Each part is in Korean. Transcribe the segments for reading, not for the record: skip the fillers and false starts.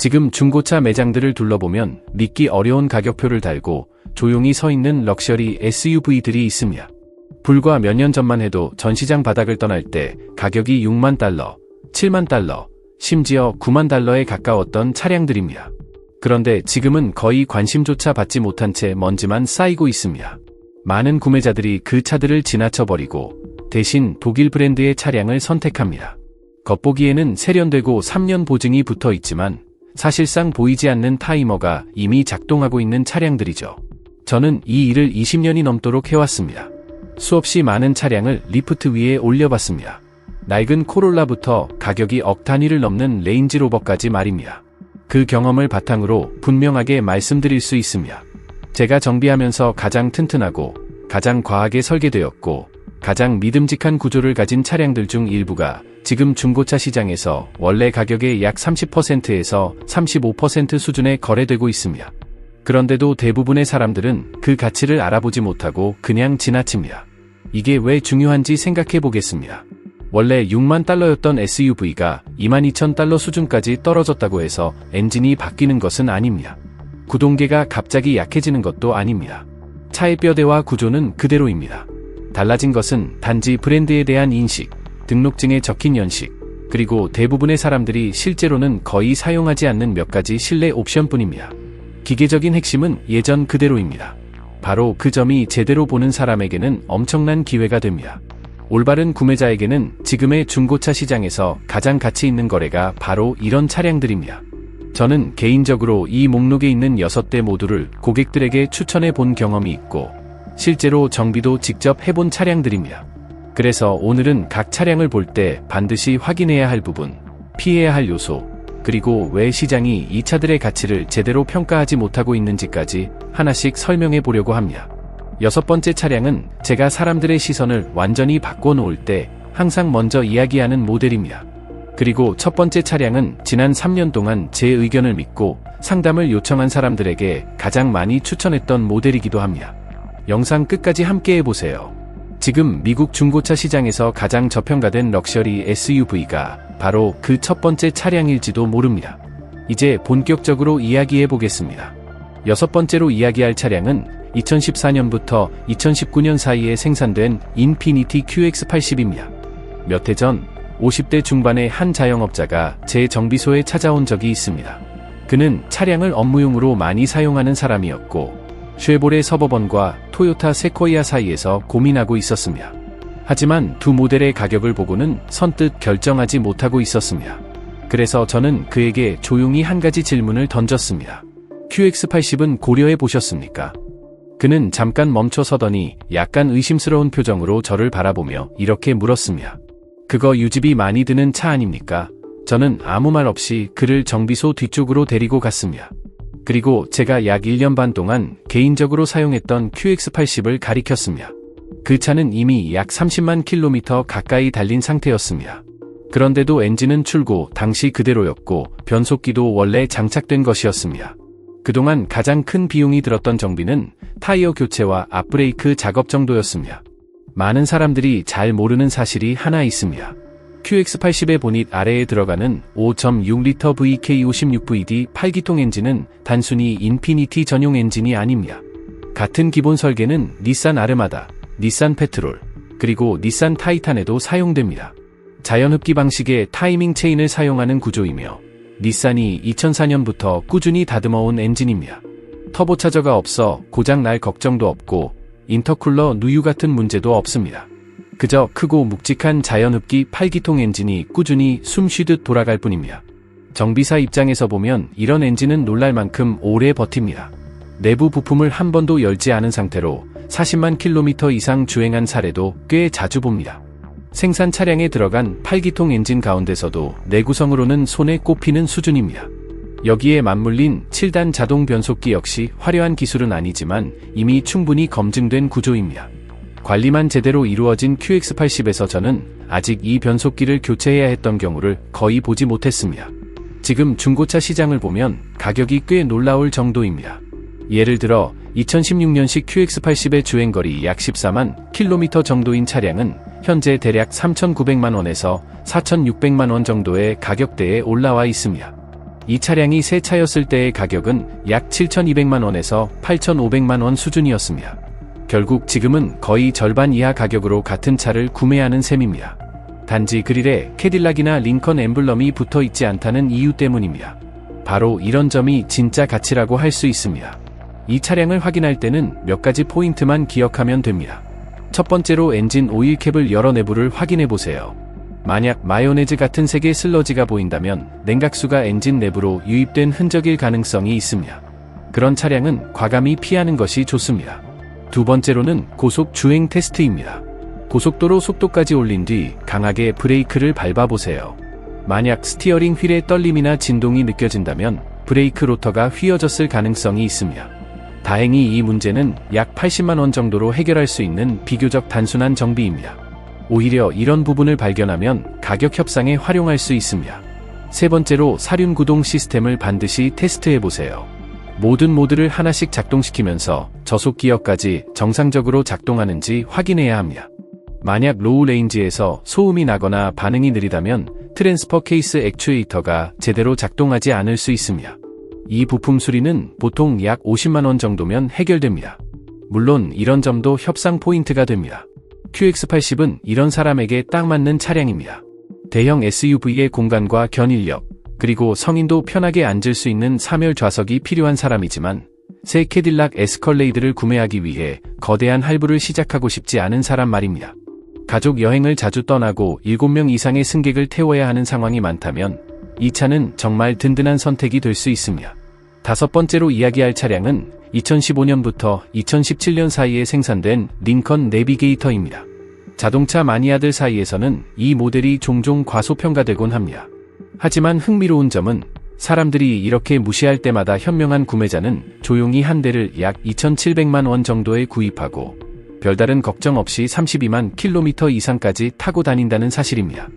지금 중고차 매장들을 둘러보면 믿기 어려운 가격표를 달고 조용히 서 있는 럭셔리 SUV들이 있습니다. 불과 몇 년 전만 해도 전시장 바닥을 떠날 때 가격이 6만 달러, 7만 달러, 심지어 9만 달러에 가까웠던 차량들입니다. 그런데 지금은 거의 관심조차 받지 못한 채 먼지만 쌓이고 있습니다. 많은 구매자들이 그 차들을 지나쳐버리고 대신 독일 브랜드의 차량을 선택합니다. 겉보기에는 세련되고 3년 보증이 붙어 있지만 사실상 보이지 않는 타이머가 이미 작동하고 있는 차량들이죠. 저는 이 일을 20년이 넘도록 해왔습니다. 수없이 많은 차량을 리프트 위에 올려봤습니다. 낡은 코롤라부터 가격이 억 단위를 넘는 레인지로버까지 말입니다. 그 경험을 바탕으로 분명하게 말씀드릴 수 있습니다. 제가 정비하면서 가장 튼튼하고 가장 과하게 설계되었고 가장 믿음직한 구조를 가진 차량들 중 일부가 지금 중고차 시장에서 원래 가격의 약 30%에서 35% 수준에 거래되고 있습니다. 그런데도 대부분의 사람들은 그 가치를 알아보지 못하고 그냥 지나칩니다. 이게 왜 중요한지 생각해 보겠습니다. 원래 6만 달러였던 SUV가 22,000달러 수준까지 떨어졌다고 해서 엔진이 바뀌는 것은 아닙니다. 구동계가 갑자기 약해지는 것도 아닙니다. 차의 뼈대와 구조는 그대로입니다. 달라진 것은 단지 브랜드에 대한 인식, 등록증에 적힌 연식, 그리고 대부분의 사람들이 실제로는 거의 사용하지 않는 몇 가지 실내 옵션뿐입니다. 기계적인 핵심은 예전 그대로입니다. 바로 그 점이 제대로 보는 사람에게는 엄청난 기회가 됩니다. 올바른 구매자에게는 지금의 중고차 시장에서 가장 가치 있는 거래가 바로 이런 차량들입니다. 저는 개인적으로 이 목록에 있는 6대 모두를 고객들에게 추천해 본 경험이 있고 실제로 정비도 직접 해본 차량들입니다. 그래서 오늘은 각 차량을 볼 때 반드시 확인해야 할 부분, 피해야 할 요소, 그리고 왜 시장이 이 차들의 가치를 제대로 평가하지 못하고 있는지까지 하나씩 설명해 보려고 합니다. 6번째 차량은 제가 사람들의 시선을 완전히 바꿔놓을 때 항상 먼저 이야기하는 모델입니다. 그리고 첫 번째 차량은 지난 3년 동안 제 의견을 믿고 상담을 요청한 사람들에게 가장 많이 추천했던 모델이기도 합니다. 영상 끝까지 함께 해보세요. 지금 미국 중고차 시장에서 가장 저평가된 럭셔리 SUV가 바로 그 첫 번째 차량일지도 모릅니다. 이제 본격적으로 이야기해 보겠습니다. 6번째로 이야기할 차량은 2014년부터 2019년 사이에 생산된 인피니티 QX80입니다. 몇 해 전 50대 중반의 한 자영업자가 제 정비소에 찾아온 적이 있습니다. 그는 차량을 업무용으로 많이 사용하는 사람이었고 쉐보레 서버번과 토요타 세코이아 사이에서 고민하고 있었습니다. 하지만 두 모델의 가격을 보고는 선뜻 결정하지 못하고 있었습니다. 그래서 저는 그에게 조용히 한 가지 질문을 던졌습니다. QX80은 고려해 보셨습니까? 그는 잠깐 멈춰 서더니 약간 의심스러운 표정으로 저를 바라보며 이렇게 물었습니다. 그거 유지비 많이 드는 차 아닙니까? 저는 아무 말 없이 그를 정비소 뒤쪽으로 데리고 갔습니다. 그리고 제가 약 1년 반 동안 개인적으로 사용했던 QX80을 가리켰습니다. 그 차는 이미 약 30만 킬로미터 가까이 달린 상태였습니다. 그런데도 엔진은 출고 당시 그대로였고 변속기도 원래 장착된 것이었습니다. 그동안 가장 큰 비용이 들었던 정비는 타이어 교체와 앞브레이크 작업 정도였습니다. 많은 사람들이 잘 모르는 사실이 하나 있습니다. QX80의 보닛 아래에 들어가는 5.6리터 VK56VD 8기통 엔진은 단순히 인피니티 전용 엔진이 아닙니다. 같은 기본 설계는 닛산 아르마다, 닛산 페트롤, 그리고 닛산 타이탄에도 사용됩니다. 자연흡기 방식의 타이밍 체인을 사용하는 구조이며 닛산이 2004년부터 꾸준히 다듬어온 엔진입니다. 터보차저가 없어 고장 날 걱정도 없고 인터쿨러 누유 같은 문제도 없습니다. 그저 크고 묵직한 자연흡기 8기통 엔진이 꾸준히 숨 쉬듯 돌아갈 뿐입니다. 정비사 입장에서 보면 이런 엔진은 놀랄 만큼 오래 버팁니다. 내부 부품을 한 번도 열지 않은 상태로 40만 킬로미터 이상 주행한 사례도 꽤 자주 봅니다. 생산 차량에 들어간 8기통 엔진 가운데서도 내구성으로는 손에 꼽히는 수준입니다. 여기에 맞물린 7단 자동 변속기 역시 화려한 기술은 아니지만 이미 충분히 검증된 구조입니다. 관리만 제대로 이루어진 QX80에서 저는 아직 이 변속기를 교체해야 했던 경우를 거의 보지 못했습니다. 지금 중고차 시장을 보면 가격이 꽤 놀라울 정도입니다. 예를 들어 2016년식 QX80의 주행거리 약 14만 킬로미터 정도인 차량은 현재 대략 3,900만 원에서 4,600만 원 정도의 가격대에 올라와 있습니다. 이 차량이 새 차였을 때의 가격은 약 7,200만원에서 8,500만원 수준이었습니다. 결국 지금은 거의 절반 이하 가격으로 같은 차를 구매하는 셈입니다. 단지 그릴에 캐딜락이나 링컨 엠블럼이 붙어 있지 않다는 이유 때문입니다. 바로 이런 점이 진짜 가치라고 할 수 있습니다. 이 차량을 확인할 때는 몇 가지 포인트만 기억하면 됩니다. 첫 번째로 엔진 오일 캡을 열어 내부를 확인해 보세요. 만약 마요네즈 같은 색의 슬러지가 보인다면 냉각수가 엔진 내부로 유입된 흔적일 가능성이 있습니다. 그런 차량은 과감히 피하는 것이 좋습니다. 두 번째로는 고속 주행 테스트입니다. 고속도로 속도까지 올린 뒤 강하게 브레이크를 밟아보세요. 만약 스티어링 휠의 떨림이나 진동이 느껴진다면 브레이크 로터가 휘어졌을 가능성이 있습니다. 다행히 이 문제는 약 80만원 정도로 해결할 수 있는 비교적 단순한 정비입니다. 오히려 이런 부분을 발견하면 가격 협상에 활용할 수 있습니다. 세 번째로 사륜 구동 시스템을 반드시 테스트해보세요. 모든 모드를 하나씩 작동시키면서 저속 기어까지 정상적으로 작동하는지 확인해야 합니다. 만약 로우 레인지에서 소음이 나거나 반응이 느리다면 트랜스퍼 케이스 액추에이터가 제대로 작동하지 않을 수 있습니다. 이 부품 수리는 보통 약 50만원 정도면 해결됩니다. 물론 이런 점도 협상 포인트가 됩니다. QX80은 이런 사람에게 딱 맞는 차량입니다. 대형 SUV의 공간과 견인력, 그리고 성인도 편하게 앉을 수 있는 3열 좌석이 필요한 사람이지만 새 캐딜락 에스컬레이드를 구매하기 위해 거대한 할부를 시작하고 싶지 않은 사람 말입니다. 가족 여행을 자주 떠나고 7명 이상의 승객을 태워야 하는 상황이 많다면 이 차는 정말 든든한 선택이 될 수 있습니다. 다섯 번째로 이야기할 차량은 2015년부터 2017년 사이에 생산된 링컨 내비게이터입니다. 자동차 마니아들 사이에서는 이 모델이 종종 과소평가되곤 합니다. 하지만 흥미로운 점은 사람들이 이렇게 무시할 때마다 현명한 구매자는 조용히 한 대를 약 2,700만 원 정도에 구입하고 별다른 걱정 없이 32만 킬로미터 이상까지 타고 다닌다는 사실입니다.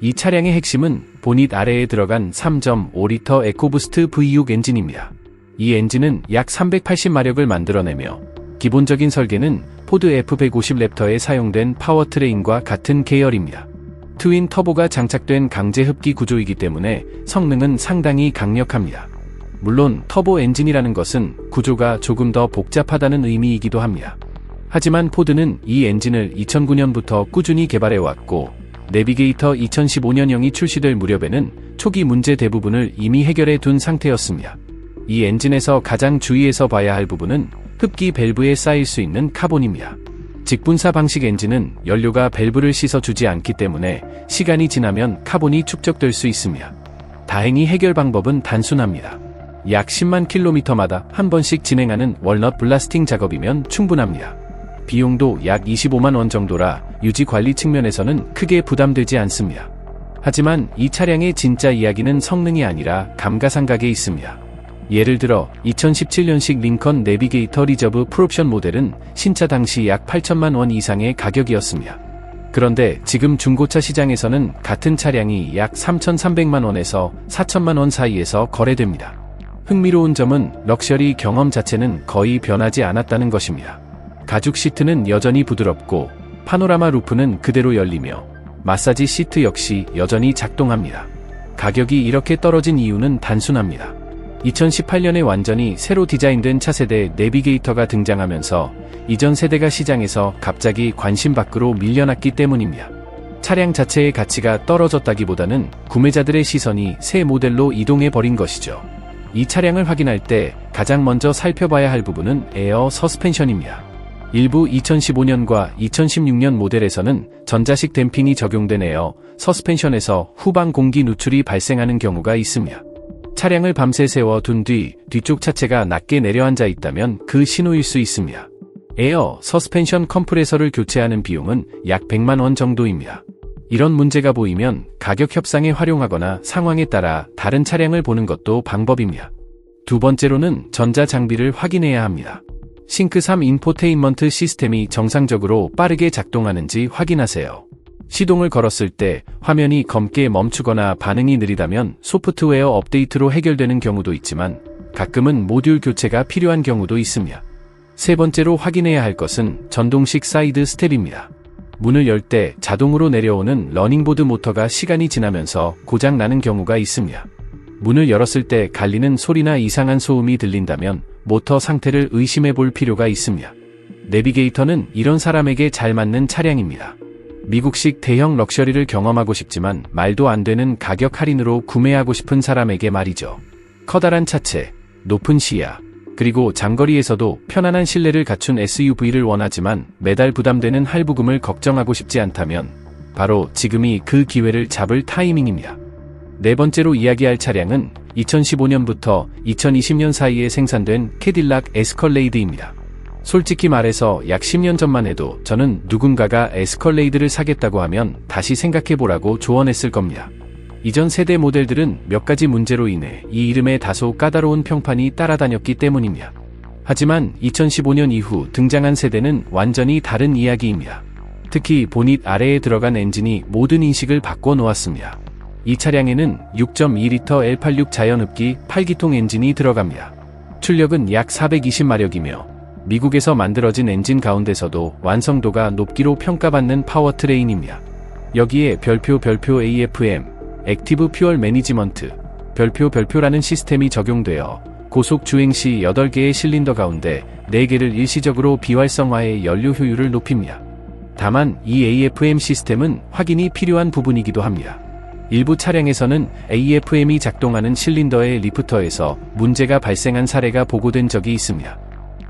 이 차량의 핵심은 보닛 아래에 들어간 3.5리터 에코부스트 V6 엔진입니다. 이 엔진은 약 380마력을 만들어내며 기본적인 설계는 포드 F150 랩터에 사용된 파워트레인과 같은 계열입니다. 트윈 터보가 장착된 강제 흡기 구조이기 때문에 성능은 상당히 강력합니다. 물론 터보 엔진이라는 것은 구조가 조금 더 복잡하다는 의미이기도 합니다. 하지만 포드는 이 엔진을 2009년부터 꾸준히 개발해왔고 내비게이터 2015년형이 출시될 무렵에는 초기 문제 대부분을 이미 해결해 둔 상태였습니다. 이 엔진에서 가장 주의해서 봐야 할 부분은 흡기 밸브에 쌓일 수 있는 카본입니다. 직분사 방식 엔진은 연료가 밸브를 씻어주지 않기 때문에 시간이 지나면 카본이 축적될 수 있습니다. 다행히 해결 방법은 단순합니다. 약 10만 킬로미터마다 한 번씩 진행하는 월넛 블라스팅 작업이면 충분합니다. 비용도 약 25만 원 정도라 유지 관리 측면에서는 크게 부담되지 않습니다. 하지만 이 차량의 진짜 이야기는 성능이 아니라 감가상각에 있습니다. 예를 들어 2017년식 링컨 내비게이터 리저브 풀옵션 모델은 신차 당시 약 8천만 원 이상의 가격이었습니다. 그런데 지금 중고차 시장에서는 같은 차량이 약 3,300만 원에서 4천만 원 사이에서 거래됩니다. 흥미로운 점은 럭셔리 경험 자체는 거의 변하지 않았다는 것입니다. 가죽 시트는 여전히 부드럽고 파노라마 루프는 그대로 열리며 마사지 시트 역시 여전히 작동합니다. 가격이 이렇게 떨어진 이유는 단순합니다. 2018년에 완전히 새로 디자인된 차세대 내비게이터가 등장하면서 이전 세대가 시장에서 갑자기 관심 밖으로 밀려났기 때문입니다. 차량 자체의 가치가 떨어졌다기보다는 구매자들의 시선이 새 모델로 이동해버린 것이죠. 이 차량을 확인할 때 가장 먼저 살펴봐야 할 부분은 에어 서스펜션입니다. 일부 2015년과 2016년 모델에서는 전자식 댐핑이 적용된 에어 서스펜션에서 후방 공기 누출이 발생하는 경우가 있습니다. 차량을 밤새 세워둔 뒤 뒤쪽 차체가 낮게 내려앉아 있다면 그 신호일 수 있습니다. 에어 서스펜션 컴프레서를 교체하는 비용은 약 100만 원 정도입니다. 이런 문제가 보이면 가격 협상에 활용하거나 상황에 따라 다른 차량을 보는 것도 방법입니다. 두 번째로는 전자 장비를 확인해야 합니다. 싱크3 인포테인먼트 시스템이 정상적으로 빠르게 작동하는지 확인하세요. 시동을 걸었을 때 화면이 검게 멈추거나 반응이 느리다면 소프트웨어 업데이트로 해결되는 경우도 있지만 가끔은 모듈 교체가 필요한 경우도 있습니다. 세 번째로 확인해야 할 것은 전동식 사이드 스텝입니다. 문을 열 때 자동으로 내려오는 러닝보드 모터가 시간이 지나면서 고장 나는 경우가 있습니다. 문을 열었을 때 갈리는 소리나 이상한 소음이 들린다면 모터 상태를 의심해 볼 필요가 있습니다. 내비게이터는 이런 사람에게 잘 맞는 차량입니다. 미국식 대형 럭셔리를 경험하고 싶지만 말도 안 되는 가격 할인으로 구매하고 싶은 사람에게 말이죠. 커다란 차체, 높은 시야, 그리고 장거리에서도 편안한 실내를 갖춘 SUV를 원하지만 매달 부담되는 할부금을 걱정하고 싶지 않다면 바로 지금이 그 기회를 잡을 타이밍입니다. 네 번째로 이야기할 차량은 2015년부터 2020년 사이에 생산된 캐딜락 에스컬레이드입니다. 솔직히 말해서 약 10년 전만 해도 저는 누군가가 에스컬레이드를 사겠다고 하면 다시 생각해보라고 조언했을 겁니다. 이전 세대 모델들은 몇 가지 문제로 인해 이 이름에 다소 까다로운 평판이 따라다녔기 때문입니다. 하지만 2015년 이후 등장한 세대는 완전히 다른 이야기입니다. 특히 보닛 아래에 들어간 엔진이 모든 인식을 바꿔 놓았습니다. 이 차량에는 6.2L L86 자연흡기 8기통 엔진이 들어갑니다. 출력은 약 420마력이며 미국에서 만들어진 엔진 가운데서도 완성도가 높기로 평가받는 파워트레인입니다. 여기에 별표 AFM, 액티브 퓨얼 매니지먼트, 별표라는 시스템이 적용되어 고속 주행 시 8개의 실린더 가운데 4개를 일시적으로 비활성화해 연료 효율을 높입니다. 다만 이 AFM 시스템은 확인이 필요한 부분이기도 합니다. 일부 차량에서는 AFM이 작동하는 실린더의 리프터에서 문제가 발생한 사례가 보고된 적이 있습니다.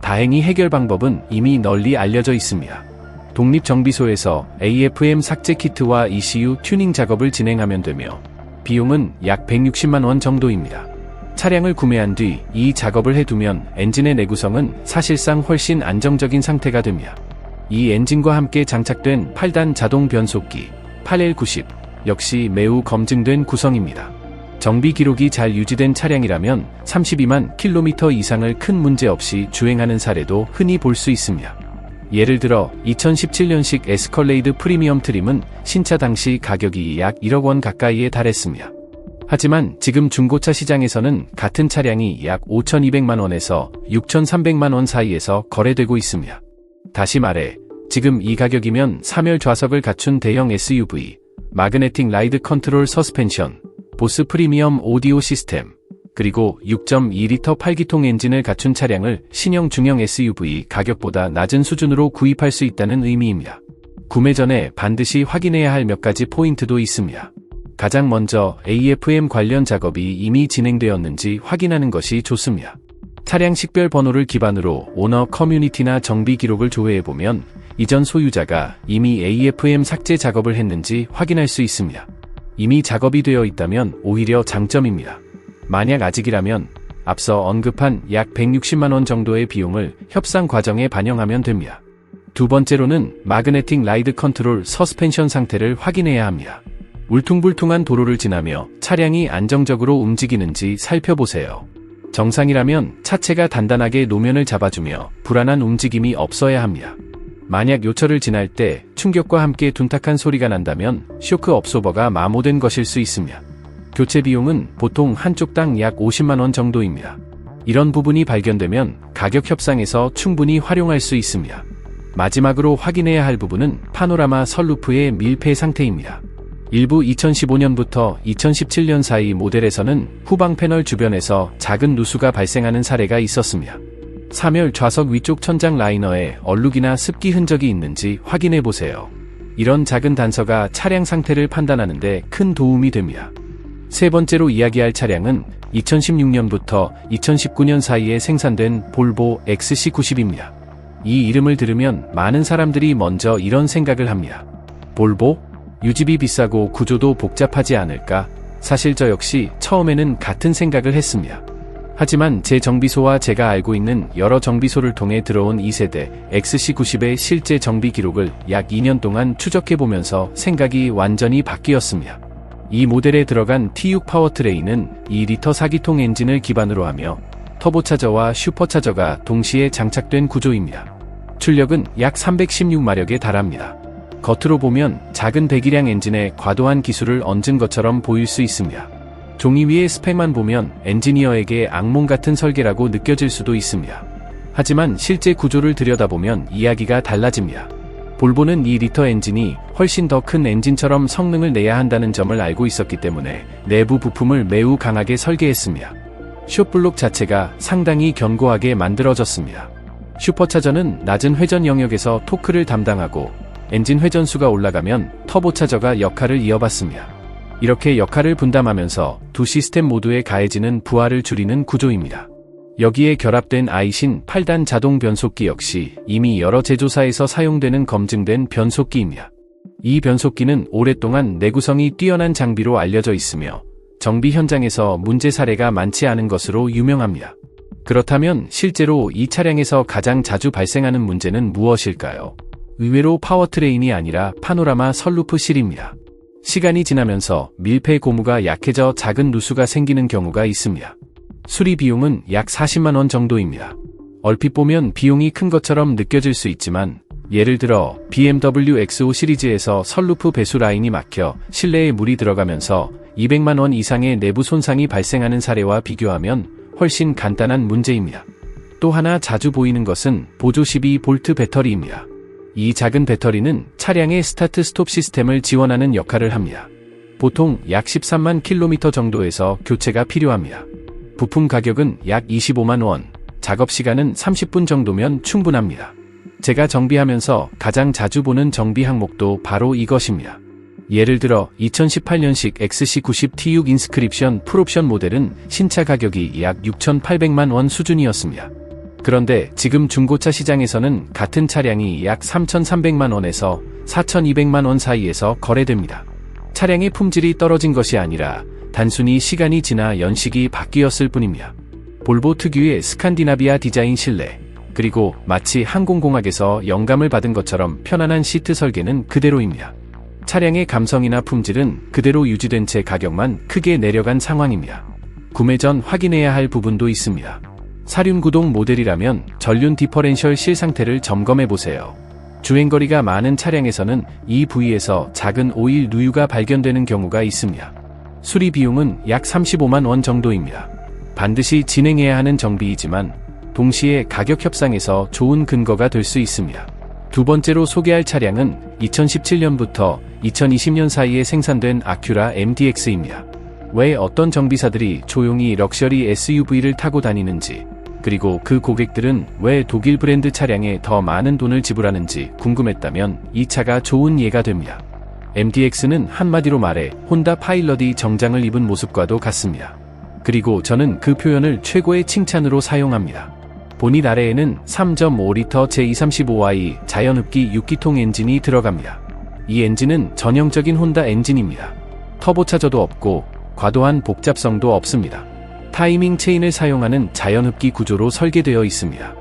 다행히 해결 방법은 이미 널리 알려져 있습니다. 독립정비소에서 AFM 삭제 키트와 ECU 튜닝 작업을 진행하면 되며 비용은 약 160만 원 정도입니다. 차량을 구매한 뒤 이 작업을 해두면 엔진의 내구성은 사실상 훨씬 안정적인 상태가 됩니다. 이 엔진과 함께 장착된 8단 자동 변속기 8L90 역시 매우 검증된 구성입니다. 정비 기록이 잘 유지된 차량이라면 32만 킬로미터 이상을 큰 문제 없이 주행하는 사례도 흔히 볼 수 있습니다. 예를 들어 2017년식 에스컬레이드 프리미엄 트림은 신차 당시 가격이 약 1억 원 가까이에 달했습니다. 하지만 지금 중고차 시장에서는 같은 차량이 약 5,200만 원에서 6,300만 원 사이에서 거래되고 있습니다. 다시 말해 지금 이 가격이면 3열 좌석을 갖춘 대형 SUV, 마그네틱 라이드 컨트롤 서스펜션, 보스 프리미엄 오디오 시스템, 그리고 6.2L 8기통 엔진을 갖춘 차량을 신형 중형 SUV 가격보다 낮은 수준으로 구입할 수 있다는 의미입니다. 구매 전에 반드시 확인해야 할 몇 가지 포인트도 있습니다. 가장 먼저 AFM 관련 작업이 이미 진행되었는지 확인하는 것이 좋습니다. 차량 식별 번호를 기반으로 오너 커뮤니티나 정비 기록을 조회해보면 이전 소유자가 이미 AFM 삭제 작업을 했는지 확인할 수 있습니다. 이미 작업이 되어 있다면 오히려 장점입니다. 만약 아직이라면 앞서 언급한 약 160만 원 정도의 비용을 협상 과정에 반영하면 됩니다. 두 번째로는 마그네틱 라이드 컨트롤 서스펜션 상태를 확인해야 합니다. 울퉁불퉁한 도로를 지나며 차량이 안정적으로 움직이는지 살펴보세요. 정상이라면 차체가 단단하게 노면을 잡아주며 불안한 움직임이 없어야 합니다. 만약 요철을 지날 때 충격과 함께 둔탁한 소리가 난다면 쇼크 업소버가 마모된 것일 수 있습니다. 교체 비용은 보통 한쪽당 약 50만 원 정도입니다. 이런 부분이 발견되면 가격 협상에서 충분히 활용할 수 있습니다. 마지막으로 확인해야 할 부분은 파노라마 선루프의 밀폐 상태입니다. 일부 2015년부터 2017년 사이 모델에서는 후방 패널 주변에서 작은 누수가 발생하는 사례가 있었습니다. 3열 좌석 위쪽 천장 라이너에 얼룩이나 습기 흔적이 있는지 확인해 보세요. 이런 작은 단서가 차량 상태를 판단하는 데 큰 도움이 됩니다. 세 번째로 이야기할 차량은 2016년부터 2019년 사이에 생산된 볼보 XC90입니다. 이 이름을 들으면 많은 사람들이 먼저 이런 생각을 합니다. 볼보? 유지비 비싸고 구조도 복잡하지 않을까? 사실 저 역시 처음에는 같은 생각을 했습니다. 하지만 제 정비소와 제가 알고 있는 여러 정비소를 통해 들어온 2세대 XC90의 실제 정비 기록을 약 2년 동안 추적해보면서 생각이 완전히 바뀌었습니다. 이 모델에 들어간 T6 파워트레인은 2L 4기통 엔진을 기반으로 하며 터보차저와 슈퍼차저가 동시에 장착된 구조입니다. 출력은 약 316마력에 달합니다. 겉으로 보면 작은 배기량 엔진에 과도한 기술을 얹은 것처럼 보일 수 있습니다. 종이 위의 스펙만 보면 엔지니어에게 악몽 같은 설계라고 느껴질 수도 있습니다. 하지만 실제 구조를 들여다보면 이야기가 달라집니다. 볼보는 2리터 엔진이 훨씬 더 큰 엔진처럼 성능을 내야 한다는 점을 알고 있었기 때문에 내부 부품을 매우 강하게 설계했습니다. 쇼블록 자체가 상당히 견고하게 만들어졌습니다. 슈퍼차저는 낮은 회전 영역에서 토크를 담당하고 엔진 회전수가 올라가면 터보차저가 역할을 이어받습니다. 이렇게 역할을 분담하면서 두 시스템 모두에 가해지는 부하를 줄이는 구조입니다. 여기에 결합된 아이신 8단 자동 변속기 역시 이미 여러 제조사에서 사용되는 검증된 변속기입니다. 이 변속기는 오랫동안 내구성이 뛰어난 장비로 알려져 있으며 정비 현장에서 문제 사례가 많지 않은 것으로 유명합니다. 그렇다면 실제로 이 차량에서 가장 자주 발생하는 문제는 무엇일까요? 의외로 파워트레인이 아니라 파노라마 선루프 실입니다. 시간이 지나면서 밀폐 고무가 약해져 작은 누수가 생기는 경우가 있습니다. 수리 비용은 약 40만 원 정도입니다. 얼핏 보면 비용이 큰 것처럼 느껴질 수 있지만 예를 들어 BMW X5 시리즈에서 선루프 배수 라인이 막혀 실내에 물이 들어가면서 200만 원 이상의 내부 손상이 발생하는 사례와 비교하면 훨씬 간단한 문제입니다. 또 하나 자주 보이는 것은 보조 12V 배터리입니다. 이 작은 배터리는 차량의 스타트 스톱 시스템을 지원하는 역할을 합니다. 보통 약 13만 킬로미터 정도에서 교체가 필요합니다. 부품 가격은 약 25만 원, 작업 시간은 30분 정도면 충분합니다. 제가 정비하면서 가장 자주 보는 정비 항목도 바로 이것입니다. 예를 들어 2018년식 XC90T6 인스크립션 풀옵션 모델은 신차 가격이 약 6,800만 원 수준이었습니다. 그런데 지금 중고차 시장에서는 같은 차량이 약 3,300만 원에서 4,200만 원 사이에서 거래됩니다. 차량의 품질이 떨어진 것이 아니라 단순히 시간이 지나 연식이 바뀌었을 뿐입니다. 볼보 특유의 스칸디나비아 디자인 실내, 그리고 마치 항공공학에서 영감을 받은 것처럼 편안한 시트 설계는 그대로입니다. 차량의 감성이나 품질은 그대로 유지된 채 가격만 크게 내려간 상황입니다. 구매 전 확인해야 할 부분도 있습니다. 사륜 구동 모델이라면 전륜 디퍼렌셜 실 상태를 점검해보세요. 주행거리가 많은 차량에서는 이 부위에서 작은 오일 누유가 발견되는 경우가 있습니다. 수리 비용은 약 35만 원 정도입니다. 반드시 진행해야 하는 정비이지만 동시에 가격 협상에서 좋은 근거가 될 수 있습니다. 두 번째로 소개할 차량은 2017년부터 2020년 사이에 생산된 아큐라 MDX입니다. 왜 어떤 정비사들이 조용히 럭셔리 SUV를 타고 다니는지, 그리고 그 고객들은 왜 독일 브랜드 차량에 더 많은 돈을 지불하는지 궁금했다면 이 차가 좋은 예가 됩니다. MDX는 한마디로 말해 혼다 파일럿이 정장을 입은 모습과도 같습니다. 그리고 저는 그 표현을 최고의 칭찬으로 사용합니다. 보닛 아래에는 3.5리터 J235i 자연흡기 6기통 엔진이 들어갑니다. 이 엔진은 전형적인 혼다 엔진입니다. 터보차저도 없고 과도한 복잡성도 없습니다. 타이밍 체인을 사용하는 자연흡기 구조로 설계되어 있습니다.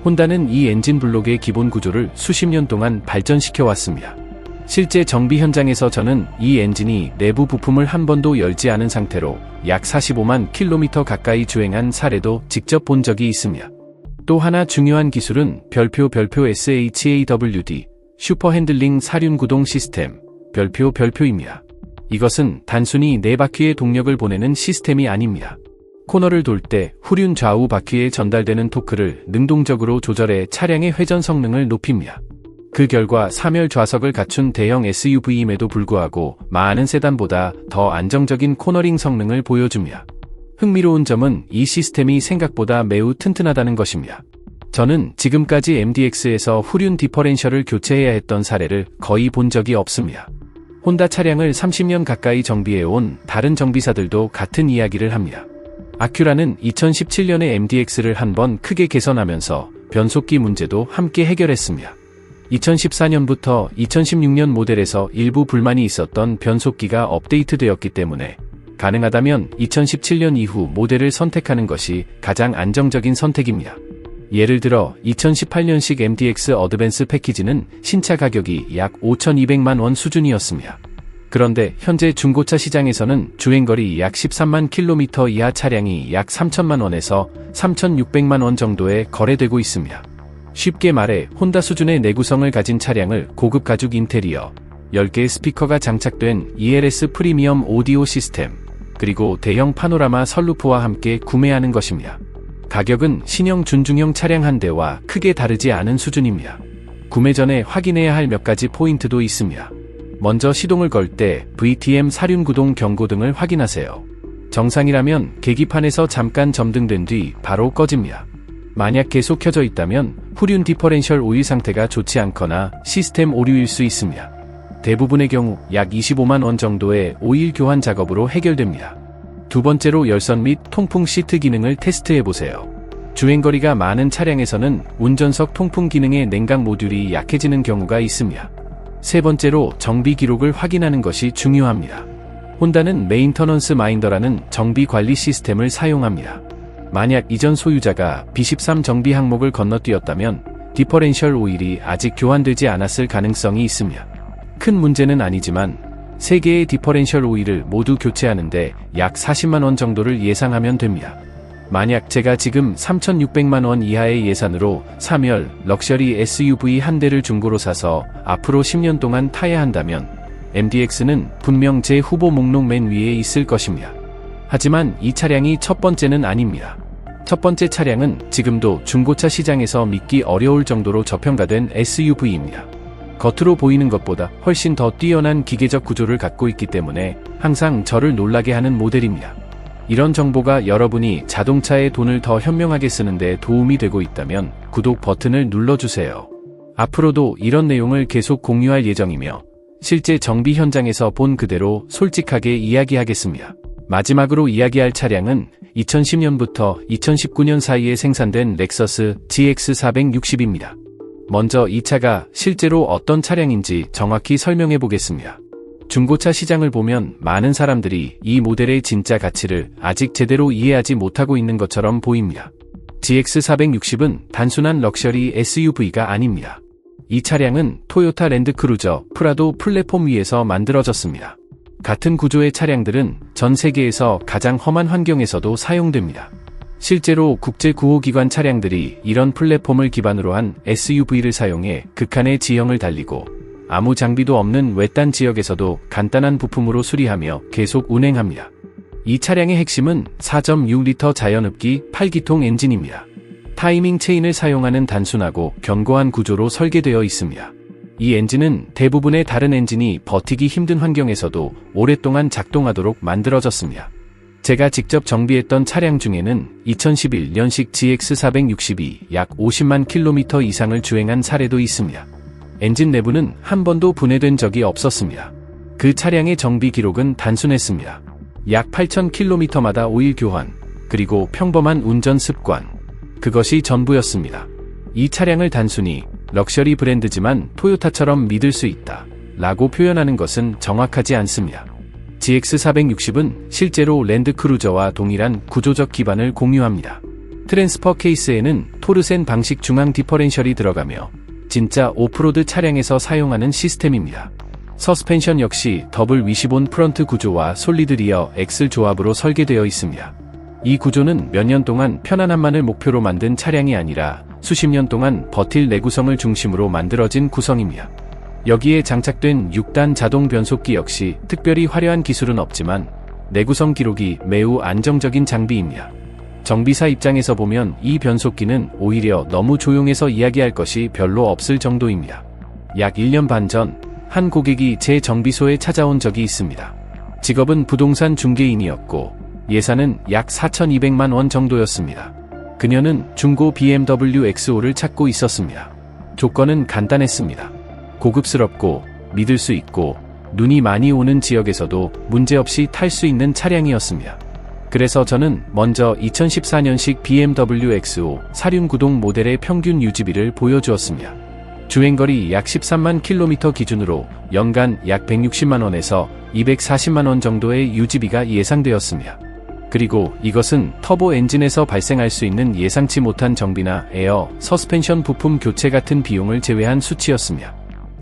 혼다는 이 엔진 블록의 기본 구조를 수십 년 동안 발전시켜 왔습니다. 실제 정비 현장에서 저는 이 엔진이 내부 부품을 한 번도 열지 않은 상태로 약 45만 킬로미터 가까이 주행한 사례도 직접 본 적이 있습니다. 또 하나 중요한 기술은 별표 SHAWD, 슈퍼 핸들링 사륜 구동 시스템, 별표입니다. 이것은 단순히 네 바퀴의 동력을 보내는 시스템이 아닙니다. 코너를 돌 때 후륜 좌우 바퀴에 전달되는 토크를 능동적으로 조절해 차량의 회전 성능을 높입니다. 그 결과 3열 좌석을 갖춘 대형 SUV임에도 불구하고 많은 세단보다 더 안정적인 코너링 성능을 보여줍니다. 흥미로운 점은 이 시스템이 생각보다 매우 튼튼하다는 것입니다. 저는 지금까지 MDX에서 후륜 디퍼렌셜을 교체해야 했던 사례를 거의 본 적이 없습니다. 혼다 차량을 30년 가까이 정비해온 다른 정비사들도 같은 이야기를 합니다. 아큐라는 2017년에 MDX를 한번 크게 개선하면서 변속기 문제도 함께 해결했습니다. 2014년부터 2016년 모델에서 일부 불만이 있었던 변속기가 업데이트되었기 때문에 가능하다면 2017년 이후 모델을 선택하는 것이 가장 안정적인 선택입니다. 예를 들어 2018년식 MDX 어드밴스 패키지는 신차 가격이 약 5,200만 원 수준이었습니다. 그런데 현재 중고차 시장에서는 주행거리 약 13만 킬로미터 이하 차량이 약 3천만 원에서 3,600만 원 정도에 거래되고 있습니다. 쉽게 말해 혼다 수준의 내구성을 가진 차량을 고급 가죽 인테리어, 10개의 스피커가 장착된 ELS 프리미엄 오디오 시스템, 그리고 대형 파노라마 선루프와 함께 구매하는 것입니다. 가격은 신형 준중형 차량 한 대와 크게 다르지 않은 수준입니다. 구매 전에 확인해야 할 몇 가지 포인트도 있습니다. 먼저 시동을 걸 때 VTM 사륜 구동 경고 등을 확인하세요. 정상이라면 계기판에서 잠깐 점등된 뒤 바로 꺼집니다. 만약 계속 켜져 있다면 후륜 디퍼렌셜 오일 상태가 좋지 않거나 시스템 오류일 수 있습니다. 대부분의 경우 약 25만 원 정도의 오일 교환 작업으로 해결됩니다. 두 번째로 열선 및 통풍 시트 기능을 테스트해보세요. 주행거리가 많은 차량에서는 운전석 통풍 기능의 냉각 모듈이 약해지는 경우가 있습니다. 세 번째로 정비 기록을 확인하는 것이 중요합니다. 혼다는 메인터넌스 마인더라는 정비 관리 시스템을 사용합니다. 만약 이전 소유자가 B13 정비 항목을 건너뛰었다면 디퍼렌셜 오일이 아직 교환되지 않았을 가능성이 있습니다. 큰 문제는 아니지만 3개의 디퍼렌셜 오일을 모두 교체하는데 약 40만 원 정도를 예상하면 됩니다. 만약 제가 지금 3,600만 원 이하의 예산으로 3열 럭셔리 SUV 한 대를 중고로 사서 앞으로 10년 동안 타야 한다면 MDX는 분명 제 후보 목록 맨 위에 있을 것입니다. 하지만 이 차량이 첫 번째는 아닙니다. 첫 번째 차량은 지금도 중고차 시장에서 믿기 어려울 정도로 저평가된 SUV입니다. 겉으로 보이는 것보다 훨씬 더 뛰어난 기계적 구조를 갖고 있기 때문에 항상 저를 놀라게 하는 모델입니다. 이런 정보가 여러분이 자동차에 돈을 더 현명하게 쓰는데 도움이 되고 있다면 구독 버튼을 눌러주세요. 앞으로도 이런 내용을 계속 공유할 예정이며 실제 정비 현장에서 본 그대로 솔직하게 이야기하겠습니다. 마지막으로 이야기할 차량은 2010년부터 2019년 사이에 생산된 렉서스 GX460입니다. 먼저 이 차가 실제로 어떤 차량인지 정확히 설명해 보겠습니다. 중고차 시장을 보면 많은 사람들이 이 모델의 진짜 가치를 아직 제대로 이해하지 못하고 있는 것처럼 보입니다. GX460은 단순한 럭셔리 SUV가 아닙니다. 이 차량은 토요타 랜드크루저 프라도 플랫폼 위에서 만들어졌습니다. 같은 구조의 차량들은 전 세계에서 가장 험한 환경에서도 사용됩니다. 실제로 국제 구호기관 차량들이 이런 플랫폼을 기반으로 한 SUV를 사용해 극한의 지형을 달리고 아무 장비도 없는 외딴 지역에서도 간단한 부품으로 수리하며 계속 운행합니다. 이 차량의 핵심은 4.6리터 자연흡기 8기통 엔진입니다. 타이밍 체인을 사용하는 단순하고 견고한 구조로 설계되어 있습니다. 이 엔진은 대부분의 다른 엔진이 버티기 힘든 환경에서도 오랫동안 작동하도록 만들어졌습니다. 제가 직접 정비했던 차량 중에는 2011년식 GX460이 약 50만 킬로미터 이상을 주행한 사례도 있습니다. 엔진 내부는 한 번도 분해된 적이 없었습니다. 그 차량의 정비 기록은 단순했습니다. 약 8,000km마다 오일 교환, 그리고 평범한 운전 습관. 그것이 전부였습니다. 이 차량을 단순히 럭셔리 브랜드지만 토요타처럼 믿을 수 있다 라고 표현하는 것은 정확하지 않습니다. GX460은 실제로 랜드크루저와 동일한 구조적 기반을 공유합니다. 트랜스퍼 케이스에는 토르센 방식 중앙 디퍼렌셜이 들어가며 진짜 오프로드 차량에서 사용하는 시스템입니다. 서스펜션 역시 더블 위시본 프런트 구조와 솔리드 리어 엑슬 조합으로 설계되어 있습니다. 이 구조는 몇 년 동안 편안함만을 목표로 만든 차량이 아니라 수십 년 동안 버틸 내구성을 중심으로 만들어진 구성입니다. 여기에 장착된 6단 자동 변속기 역시 특별히 화려한 기술은 없지만 내구성 기록이 매우 안정적인 장비입니다. 정비사 입장에서 보면 이 변속기는 오히려 너무 조용해서 이야기할 것이 별로 없을 정도입니다. 약 1년 반 전 한 고객이 제 정비소에 찾아온 적이 있습니다. 직업은 부동산 중개인이었고 예산은 약 4,200만 원 정도였습니다. 그녀는 중고 BMW X5를 찾고 있었습니다. 조건은 간단했습니다. 고급스럽고 믿을 수 있고 눈이 많이 오는 지역에서도 문제없이 탈 수 있는 차량이었습니다. 그래서 저는 먼저 2014년식 BMW X5 사륜 구동 모델의 평균 유지비를 보여주었습니다. 주행거리 약 13만 킬로미터 기준으로 연간 약 160만 원에서 240만 원 정도의 유지비가 예상되었습니다. 그리고 이것은 터보 엔진에서 발생할 수 있는 예상치 못한 정비나 에어, 서스펜션 부품 교체 같은 비용을 제외한 수치였습니다.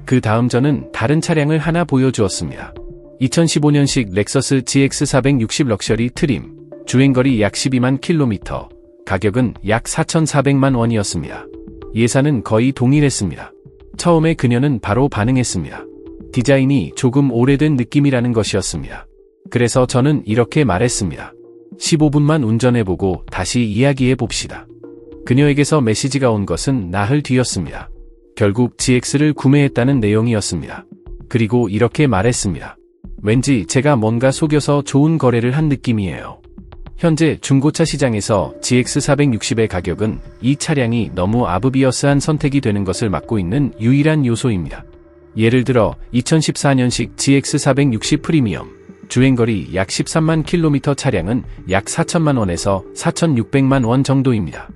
그 다음 저는 다른 차량을 하나 보여주었습니다. 2015년식 렉서스 GX460 럭셔리 트림, 주행거리 약 12만 킬로미터, 가격은 약 4,400만 원이었습니다. 예산은 거의 동일했습니다. 처음에 그녀는 바로 반응했습니다. 디자인이 조금 오래된 느낌이라는 것이었습니다. 그래서 저는 이렇게 말했습니다. 15분만 운전해보고 다시 이야기해봅시다. 그녀에게서 메시지가 온 것은 나흘 뒤였습니다. 결국 GX를 구매했다는 내용이었습니다. 그리고 이렇게 말했습니다. 왠지 제가 뭔가 속여서 좋은 거래를 한 느낌이에요. 현재 중고차 시장에서 GX460의 가격은 이 차량이 너무 아브비어스한 선택이 되는 것을 막고 있는 유일한 요소입니다. 예를 들어 2014년식 GX460 프리미엄, 주행거리 약 13만 킬로미터 차량은 약 4천만 원에서 4,600만 원 정도입니다.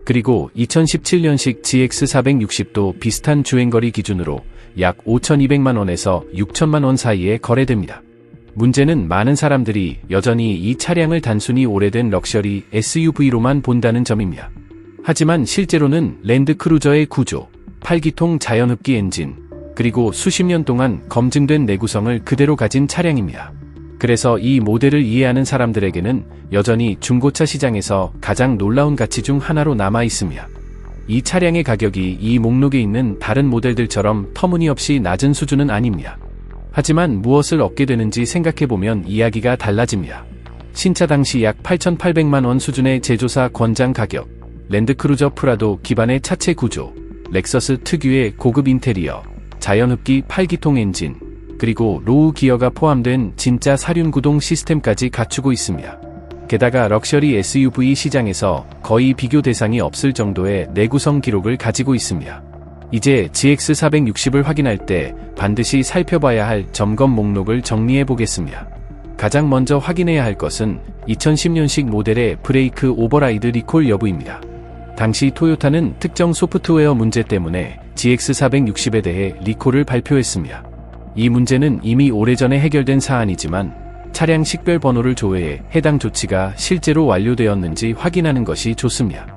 그리고 2017년식 GX460도 비슷한 주행거리 기준으로 약 5,200만 원에서 6천만 원 사이에 거래됩니다. 문제는 많은 사람들이 여전히 이 차량을 단순히 오래된 럭셔리 SUV로만 본다는 점입니다. 하지만 실제로는 랜드크루저의 구조, 8기통 자연흡기 엔진, 그리고 수십 년 동안 검증된 내구성을 그대로 가진 차량입니다. 그래서 이 모델을 이해하는 사람들에게는 여전히 중고차 시장에서 가장 놀라운 가치 중 하나로 남아 있습니다. 이 차량의 가격이 이 목록에 있는 다른 모델들처럼 터무니없이 낮은 수준은 아닙니다. 하지만 무엇을 얻게 되는지 생각해보면 이야기가 달라집니다. 신차 당시 약 8,800만 원 수준의 제조사 권장 가격, 랜드크루저 프라도 기반의 차체 구조, 렉서스 특유의 고급 인테리어, 자연흡기 8기통 엔진, 그리고 로우 기어가 포함된 진짜 사륜구동 시스템까지 갖추고 있습니다. 게다가 럭셔리 SUV 시장에서 거의 비교 대상이 없을 정도의 내구성 기록을 가지고 있습니다. 이제 GX460을 확인할 때 반드시 살펴봐야 할 점검 목록을 정리해 보겠습니다. 가장 먼저 확인해야 할 것은 2010년식 모델의 브레이크 오버라이드 리콜 여부입니다. 당시 토요타는 특정 소프트웨어 문제 때문에 GX460에 대해 리콜을 발표했습니다. 이 문제는 이미 오래전에 해결된 사안이지만 차량 식별 번호를 조회해 해당 조치가 실제로 완료되었는지 확인하는 것이 좋습니다.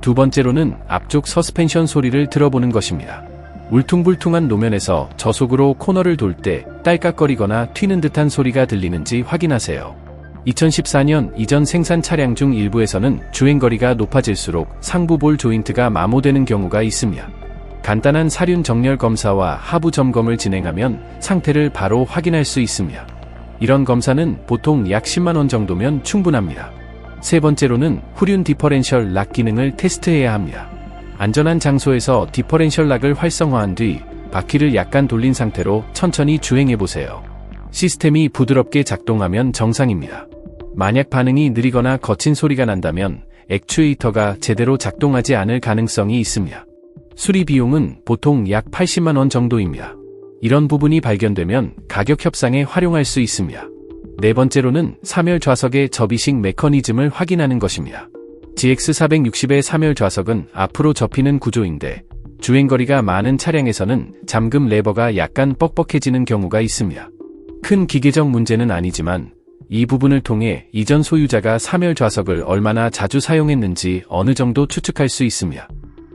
두 번째로는 앞쪽 서스펜션 소리를 들어보는 것입니다. 울퉁불퉁한 노면에서 저속으로 코너를 돌 때 딸깍거리거나 튀는 듯한 소리가 들리는지 확인하세요. 2014년 이전 생산 차량 중 일부에서는 주행거리가 높아질수록 상부 볼 조인트가 마모되는 경우가 있습니다. 간단한 사륜 정렬 검사와 하부 점검을 진행하면 상태를 바로 확인할 수 있습니다. 이런 검사는 보통 약 10만 원 정도면 충분합니다. 세 번째로는 후륜 디퍼렌셜 락 기능을 테스트해야 합니다. 안전한 장소에서 디퍼렌셜 락을 활성화한 뒤 바퀴를 약간 돌린 상태로 천천히 주행해보세요. 시스템이 부드럽게 작동하면 정상입니다. 만약 반응이 느리거나 거친 소리가 난다면 액추에이터가 제대로 작동하지 않을 가능성이 있습니다. 수리 비용은 보통 약 80만 원 정도입니다. 이런 부분이 발견되면 가격 협상에 활용할 수 있습니다. 네 번째로는 사멸 좌석의 접이식 메커니즘을 확인하는 것입니다. GX460의 사멸 좌석은 앞으로 접히는 구조인데 주행거리가 많은 차량에서는 잠금 레버가 약간 뻑뻑해지는 경우가 있습니다. 큰 기계적 문제는 아니지만 이 부분을 통해 이전 소유자가 사멸 좌석을 얼마나 자주 사용했는지 어느 정도 추측할 수 있습니다.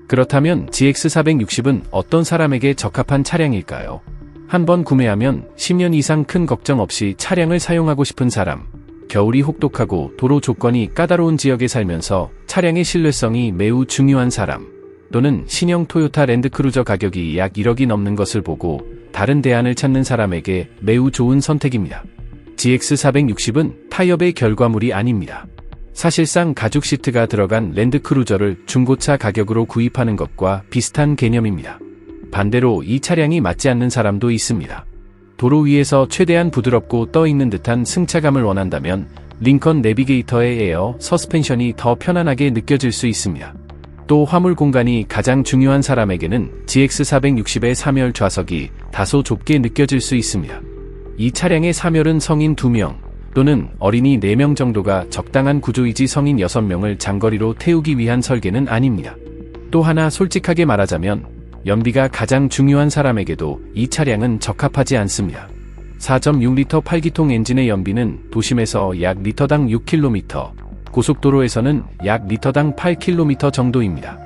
그렇다면 GX460은 어떤 사람에게 적합한 차량일까요? 한번 구매하면 10년 이상 큰 걱정 없이 차량을 사용하고 싶은 사람, 겨울이 혹독하고 도로 조건이 까다로운 지역에 살면서 차량의 신뢰성이 매우 중요한 사람, 또는 신형 토요타 랜드크루저 가격이 약 1억이 넘는 것을 보고 다른 대안을 찾는 사람에게 매우 좋은 선택입니다. GX460은 타협의 결과물이 아닙니다. 사실상 가죽 시트가 들어간 랜드크루저를 중고차 가격으로 구입하는 것과 비슷한 개념입니다. 반대로 이 차량이 맞지 않는 사람도 있습니다. 도로 위에서 최대한 부드럽고 떠있는 듯한 승차감을 원한다면 링컨 내비게이터의 에어 서스펜션이 더 편안하게 느껴질 수 있습니다. 또 화물 공간이 가장 중요한 사람에게는 GX460의 사멸 좌석이 다소 좁게 느껴질 수 있습니다. 이 차량의 사멸은 성인 2명 또는 어린이 4명 정도가 적당한 구조이지 성인 6명을 장거리로 태우기 위한 설계는 아닙니다. 또 하나 솔직하게 말하자면 연비가 가장 중요한 사람에게도 이 차량은 적합하지 않습니다. 4.6리터 8기통 엔진의 연비는 도심에서 약 리터당 6km, 고속도로에서는 약 리터당 8km 정도입니다.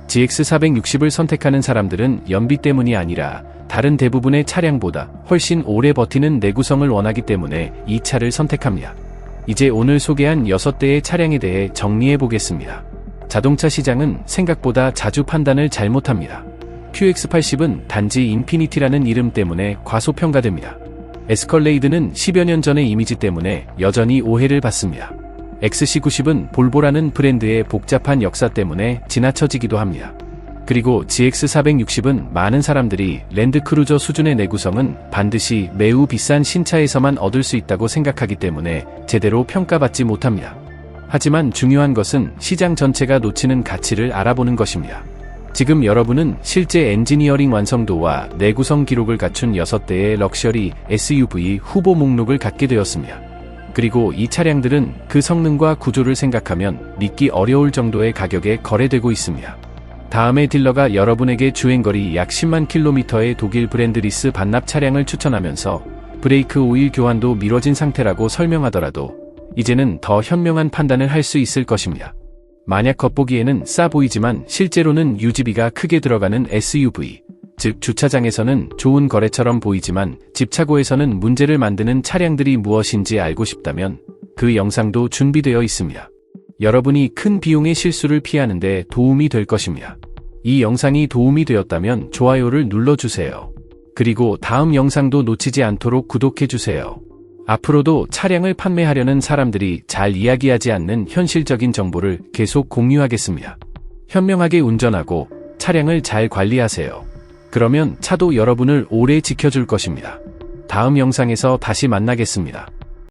GX460을 선택하는 사람들은 연비 때문이 아니라 다른 대부분의 차량보다 훨씬 오래 버티는 내구성을 원하기 때문에 이 차를 선택합니다. 이제 오늘 소개한 6대의 차량에 대해 정리해 보겠습니다. 자동차 시장은 생각보다 자주 판단을 잘못합니다. QX80은 단지 인피니티라는 이름 때문에 과소평가됩니다. 에스컬레이드는 10여 년 전의 이미지 때문에 여전히 오해를 받습니다. XC90은 볼보라는 브랜드의 복잡한 역사 때문에 지나쳐지기도 합니다. 그리고 GX460은 많은 사람들이 랜드크루저 수준의 내구성은 반드시 매우 비싼 신차에서만 얻을 수 있다고 생각하기 때문에 제대로 평가받지 못합니다. 하지만 중요한 것은 시장 전체가 놓치는 가치를 알아보는 것입니다. 지금 여러분은 실제 엔지니어링 완성도와 내구성 기록을 갖춘 6대의 럭셔리 SUV 후보 목록을 갖게 되었습니다. 그리고 이 차량들은 그 성능과 구조를 생각하면 믿기 어려울 정도의 가격에 거래되고 있습니다. 다음에 딜러가 여러분에게 주행거리 약 10만 킬로미터의 독일 브랜드 리스 반납 차량을 추천하면서 브레이크 오일 교환도 미뤄진 상태라고 설명하더라도 이제는 더 현명한 판단을 할 수 있을 것입니다. 만약 겉보기에는 싸 보이지만 실제로는 유지비가 크게 들어가는 SUV, 즉 주차장에서는 좋은 거래처럼 보이지만 집차고에서는 문제를 만드는 차량들이 무엇인지 알고 싶다면 그 영상도 준비되어 있습니다. 여러분이 큰 비용의 실수를 피하는 데 도움이 될 것입니다. 이 영상이 도움이 되었다면 좋아요를 눌러주세요. 그리고 다음 영상도 놓치지 않도록 구독해주세요. 앞으로도 차량을 판매하려는 사람들이 잘 이야기하지 않는 현실적인 정보를 계속 공유하겠습니다. 현명하게 운전하고 차량을 잘 관리하세요. 그러면 차도 여러분을 오래 지켜줄 것입니다. 다음 영상에서 다시 만나겠습니다.